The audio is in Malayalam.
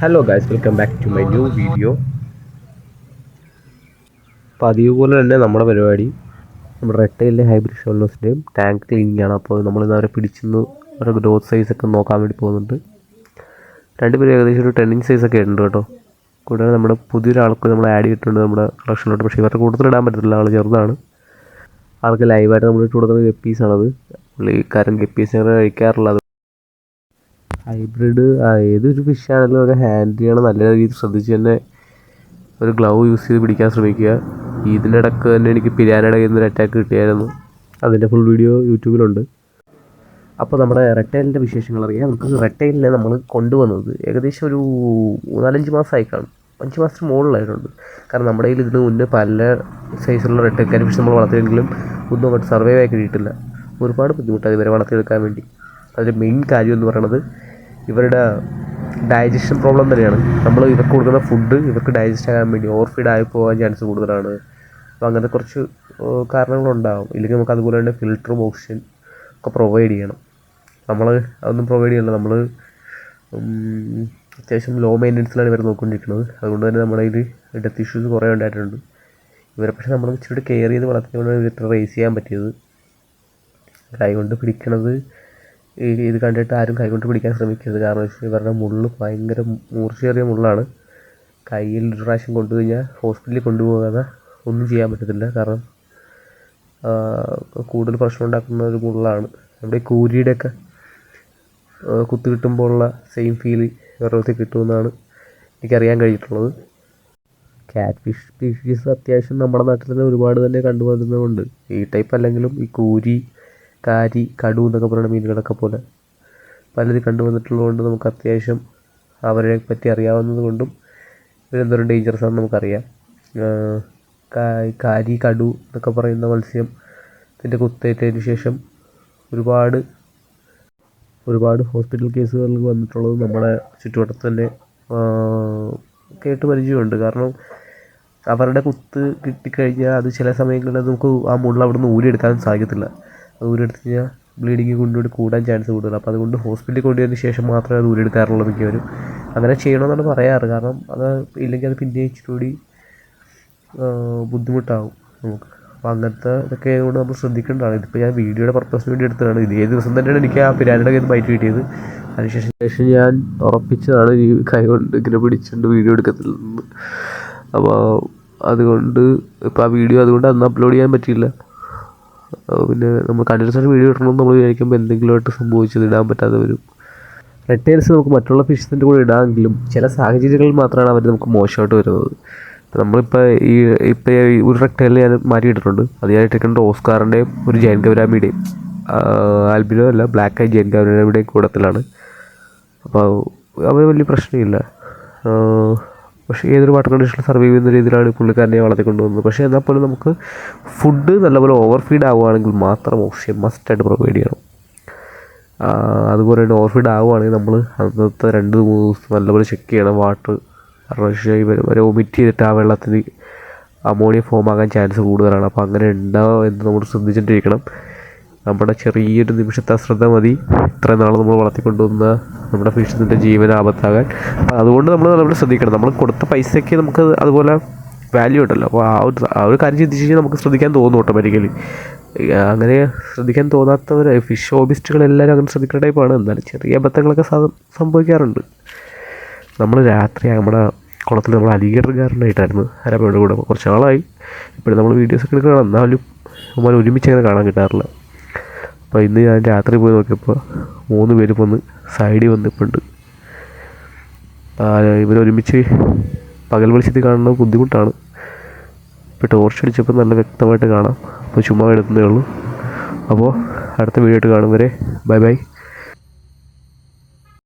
Hello guys, welcome back to my new video. അപ്പോൾ അതേപോലെ തന്നെ നമ്മുടെ പരിപാടി നമ്മുടെ റെട്ടയിലെ ഹൈബ്രിഡ് ഷോൾഡേഴ്സിൻ്റെയും ടാങ്ക് ക്ലീനിങ് ആണ്. അപ്പോൾ നമ്മളിന്ന് അവരെ പിടിച്ചെന്ന് അവരുടെ ഗ്രോത്ത് സൈസൊക്കെ നോക്കാൻ വേണ്ടി പോകുന്നുണ്ട്. രണ്ടുപേരും ഏകദേശം ഒരു 10 ഇഞ്ച് സൈസൊക്കെ ഉണ്ട് കേട്ടോ. കൂടാതെ നമ്മുടെ പുതിയൊരാൾക്ക് നമ്മൾ ആഡ് ചെയ്തിട്ടുണ്ട് നമ്മുടെ കളക്ഷനിലോട്ട്. പക്ഷേ ഇവരുടെ കൂടുതൽ ഇടാൻ പറ്റത്തില്ല, ആൾ ചെറുതാണ്. ആൾക്ക് ലൈവായിട്ട് നമ്മൾ ഇട്ട് കൊടുക്കുന്ന ഗപ്പീസാണത്. പുള്ളിക്കാരൻ ഗപ്പീസിനെ കഴിക്കാറുള്ളത്. ഹൈബ്രിഡ് ഏതൊരു ഫിഷാണെങ്കിലും അത് ഹാൻഡിൽ ചെയ്യണം നല്ല രീതിയിൽ ശ്രദ്ധിച്ച് തന്നെ ഒരു ഗ്ലൗ യൂസ് ചെയ്ത് പിടിക്കാൻ ശ്രമിക്കുക. ഇതിൻ്റെ ഇടയ്ക്ക് തന്നെ എനിക്ക് പിരാനയുടെ കയ്യിൽ നിന്നൊരു അറ്റാക്ക് കിട്ടിയായിരുന്നു. അതിൻ്റെ ഫുൾ വീഡിയോ യൂട്യൂബിലുണ്ട്. അപ്പോൾ നമ്മുടെ റെട്ടൈലിൻ്റെ വിശേഷങ്ങൾ അറിയാം. നമുക്ക് റെട്ടൈലിനെ നമ്മൾ കൊണ്ടുവന്നത് ഏകദേശം ഒരു 4-5 മാസമായി കാണും. 5 മാസത്തിന് മുകളിലായിട്ടുണ്ട്. കാരണം നമ്മുടെ കയ്യിൽ ഇതിന് മുന്നേ പല സൈസിലുള്ള റെട്ടൈൽ ഫിഷ് നമ്മൾ വളർത്തിയെങ്കിലും ഒന്നും അങ്ങോട്ട് സർവൈവ് ആയി കിട്ടിയിട്ടില്ല. ഒരുപാട് ബുദ്ധിമുട്ടായി ഇവരെ വളർത്തിയെടുക്കാൻ വേണ്ടി. അതിൻ്റെ മെയിൻ കാര്യം എന്ന് പറയുന്നത് ഇവരുടെ ഡൈജഷൻ പ്രോബ്ലം തന്നെയാണ്. നമ്മൾ ഇവർക്ക് കൊടുക്കുന്ന ഫുഡ് ഇവർക്ക് ഡൈജസ്റ്റ് ആകാൻ വേണ്ടി ഓവർ ഫീഡ് ആയി പോകാൻ ചാൻസ് കൂടുതലാണ്. അപ്പോൾ അങ്ങനത്തെ കുറച്ച് കാരണങ്ങളുണ്ടാകും. ഇല്ലെങ്കിൽ നമുക്ക് അതുപോലെ തന്നെ ഫിൽറ്ററും ഓക്സിജൻ ഒക്കെ പ്രൊവൈഡ് ചെയ്യണം. നമ്മൾ അതൊന്നും പ്രൊവൈഡ് ചെയ്യണം. നമ്മൾ അത്യാവശ്യം ലോ മെയിൻ്റനൻസിലാണ് ഇവർ നോക്കിക്കൊണ്ടിരിക്കുന്നത്. അതുകൊണ്ട് തന്നെ നമ്മുടെ കയ്യിൽ ഡെത്ത് ഇഷ്യൂസ് കുറേ ഉണ്ടായിട്ടുണ്ട്. ഇവരെ പക്ഷേ നമ്മൾ ഇച്ചിരി കെയർ ചെയ്ത് വളർത്തിക്കൊണ്ട് ഇവർ റേസ് ചെയ്യാൻ പറ്റിയത്. കൈ കൊണ്ട് പിടിക്കണത് ഇത് കണ്ടിട്ട് ആരും കൈകൊണ്ട് പിടിക്കാൻ ശ്രമിക്കരുത്. കാരണം വെച്ചാൽ ഇവരുടെ മുള്ള് ഭയങ്കര മൂർച്ചയേറിയ മുള്ളാണ്. കയ്യിൽ ഒരു പ്രാവശ്യം കൊണ്ടുകഴിഞ്ഞാൽ ഹോസ്പിറ്റലിൽ കൊണ്ടുപോകാതെ ഒന്നും ചെയ്യാൻ പറ്റത്തില്ല. കാരണം കൂടുതൽ പ്രശ്നം ഉണ്ടാക്കുന്ന ഒരു മുള്ളാണ്. നമ്മുടെ ഈ കൂരിയുടെയൊക്കെ കുത്തു കിട്ടുമ്പോഴുള്ള സെയിം ഫീല് വെറുതെ കിട്ടുമെന്നാണ് എനിക്കറിയാൻ കഴിഞ്ഞിട്ടുള്ളത്. ക്യാറ്റ് ഫിഷ് സ്പീഷീസ് അത്യാവശ്യം നമ്മുടെ നാട്ടിൽ തന്നെ ഒരുപാട് തന്നെ കണ്ടുവരുന്നതുകൊണ്ട് ഈ ടൈപ്പ് അല്ലെങ്കിലും ഈ കൂരി, കാരി, കടു എന്നൊക്കെ പറയുന്ന മീനുകളൊക്കെ പോലെ പലരും കണ്ടുവന്നിട്ടുള്ളതുകൊണ്ട് നമുക്ക് അത്യാവശ്യം അവരെ പറ്റി അറിയാവുന്നത് കൊണ്ടും ഇവരെന്തോരം ഡേഞ്ചറസ് ആണെന്ന് നമുക്കറിയാം. കാരി, കടു എന്നൊക്കെ പറയുന്ന മത്സ്യം ഇതിൻ്റെ കുത്തേറ്റതിന് ശേഷം ഒരുപാട് ഹോസ്പിറ്റൽ കേസുകളിൽ വന്നിട്ടുള്ളത് നമ്മുടെ ചുറ്റുവട്ടത്ത് തന്നെ കേട്ട് പരിചയമുണ്ട്. കാരണം അവരുടെ കുത്ത് കിട്ടിക്കഴിഞ്ഞാൽ അത് ചില സമയങ്ങളിൽ നമുക്ക് ആ മുള്ള അവിടെ നിന്ന് ഊരിയെടുക്കാൻ സാധിക്കത്തില്ല. അത് ഊരിയെടുത്ത് കഴിഞ്ഞാൽ ബ്ലീഡിങ് കൊണ്ടുകൂടി കൂടാൻ ചാൻസ് കൂടുതലാണ്. അപ്പോൾ അതുകൊണ്ട് ഹോസ്പിറ്റലിൽ കൊണ്ടുവന്നതിന് ശേഷം മാത്രമേ അത് ഊരിയെടുക്കാറുള്ളൂ മിക്കവരും. അങ്ങനെ ചെയ്യണമെന്നാണ് പറയാറ്. കാരണം അത് ഇല്ലെങ്കിൽ അത് പിന്നെ ഇച്ചിരി ബുദ്ധിമുട്ടാകും നമുക്ക്. അപ്പോൾ അങ്ങനത്തെ ഇതൊക്കെ ആയതുകൊണ്ട് നമ്മൾ ശ്രദ്ധിക്കേണ്ടതാണ്. ഇതിപ്പോൾ ഞാൻ വീഡിയോയുടെ പർപ്പസിന് വേണ്ടി എടുത്തതാണ്. ഇതേ ദിവസം തന്നെയാണ് എനിക്ക് ആ പിരാനയുടെ കയ്യിൽ നിന്ന് ബൈറ്റ് കിട്ടിയത്. അതിനുശേഷം ഞാൻ ഉറപ്പിച്ചതാണ് ഈ കൈ കൊണ്ട് ഇങ്ങനെ പിടിച്ചുകൊണ്ട് വീഡിയോ എടുക്കത്തില്ലെന്ന്. അപ്പോൾ അതുകൊണ്ട് ഇപ്പോൾ ആ വീഡിയോ അതുകൊണ്ട് അന്ന് അപ്ലോഡ് ചെയ്യാൻ പറ്റിയില്ല. പിന്നെ നമ്മൾ കണ്ടിന്യൂസ് ആയിട്ട് വീഡിയോ ഇടണമെന്ന് നമ്മൾ വിചാരിക്കുമ്പോൾ എന്തെങ്കിലുമായിട്ട് സംഭവിച്ചത് ഇടാൻ പറ്റാതെ വരും. റെട്ടൈൽസ് നമുക്ക് മറ്റുള്ള ഫിഷിൻ്റെ കൂടെ ഇടാമെങ്കിലും ചില സാഹചര്യങ്ങളിൽ മാത്രമാണ് അവർ നമുക്ക് മോശമായിട്ട് വരുന്നത്. നമ്മളിപ്പോൾ ഒരു റെക്ടൈലിൽ ഞാൻ മാറ്റിയിട്ടിട്ടുണ്ട്. അത് ഞാൻ ഇട്ടിട്ടുണ്ട് ഓസ്കാറിൻ്റെയും ഒരു ജയൻ ഗൗരാമിയുടെയും ആൽബിനോ അല്ല ബ്ലാക്ക് ആയി ജയൻ ഗൗരാമിയുടെയും കൂടത്തിലാണ്. അപ്പോൾ അവർ വലിയ പ്രശ്നമില്ല. പക്ഷേ ഏതൊരു വാട്ടർ കണ്ടീഷനിൽ സർവൈവ് ചെയ്യുന്ന രീതിയിലാണ് പുള്ളിക്കാരനെ വളർത്തിക്കൊണ്ട് വന്നത്. പക്ഷേ എന്നാൽ പോലും നമുക്ക് ഫുഡ് നല്ലപോലെ ഓവർ ഫീഡ് ആവുകയാണെങ്കിൽ മാത്രം ഓക്സിജൻ മസ്റ്റായിട്ട് പ്രൊവൈഡ് ചെയ്യണം. അതുപോലെ തന്നെ ഓവർ ഫീഡ് ആവുകയാണെങ്കിൽ നമ്മൾ അന്നത്തെ 2-3 ദിവസം നല്ലപോലെ ചെക്ക് ചെയ്യണം വാട്ടർ. കാരണം വെച്ചാൽ ഇവരെ ഒമിറ്റ് ചെയ്തിട്ട് ആ വെള്ളത്തിന് അമോണിയ ഫോം ആകാൻ ചാൻസ് കൂടുതലാണ്. അപ്പോൾ അങ്ങനെ ഉണ്ടാവുക എന്ന് നമ്മൾ ശ്രദ്ധിച്ചിട്ടിരിക്കണം. നമ്മുടെ ചെറിയൊരു നിമിഷത്തെ അശ്രദ്ധ മതി ഇത്രയും നാൾ നമ്മൾ വളർത്തിക്കൊണ്ടുവന്ന നമ്മുടെ ഫിഷിൻ്റെ ജീവൻ ആപത്താകാൻ. അപ്പോൾ അതുകൊണ്ട് നമ്മൾ നല്ലപോലെ ശ്രദ്ധിക്കണം. നമ്മൾ കൊടുത്ത പൈസയ്ക്ക് നമുക്ക് അതുപോലെ വാല്യൂ ഉണ്ടല്ലോ. അപ്പോൾ ആ ഒരു കാര്യം ചിന്തിച്ച് കഴിഞ്ഞാൽ നമുക്ക് ശ്രദ്ധിക്കാൻ തോന്നും ഓട്ടോമാറ്റിക്കലി. അങ്ങനെ ശ്രദ്ധിക്കാൻ തോന്നാത്തവർ ഫിഷ് ഹോബിസ്റ്റുകളെല്ലാവരും അങ്ങനെ ശ്രദ്ധിക്കുന്ന ടൈപ്പാണ്. എന്നാലും ചെറിയ അബദ്ധങ്ങളൊക്കെ സംഭവിക്കാറുണ്ട്. നമ്മൾ രാത്രി നമ്മുടെ കുളത്തിൽ നമ്മൾ അലിഗേറ്റർ ഗാർഡനായിട്ടായിരുന്നു ആരാപ്പയുടെ കൂടെ കുറച്ച് നാളായി. ഇപ്പോഴും നമ്മൾ വീഡിയോസൊക്കെ എടുക്കണം. എന്നാലും നമ്മൾ ഒരുമിച്ച് അങ്ങനെ കാണാൻ കിട്ടാറില്ല. അപ്പോൾ ഇന്ന് ഞാൻ രാത്രി പോയി നോക്കിയപ്പോൾ 3 പേര് വന്ന് സൈഡിൽ വന്നിപ്പുണ്ട്. ഇവരൊരുമിച്ച് പകൽ വെളിച്ചത്തിൽ കാണുന്നത് ബുദ്ധിമുട്ടാണ്. ഇപ്പോൾ ടോർച്ച് അടിച്ചപ്പോൾ നല്ല വ്യക്തമായിട്ട് കാണാം. അപ്പോൾ ചുമ്മാ എടുക്കുന്നേ ഉള്ളൂ. അപ്പോൾ അടുത്ത വീഡിയോ ആയിട്ട് കാണും വരെ ബൈ ബൈ.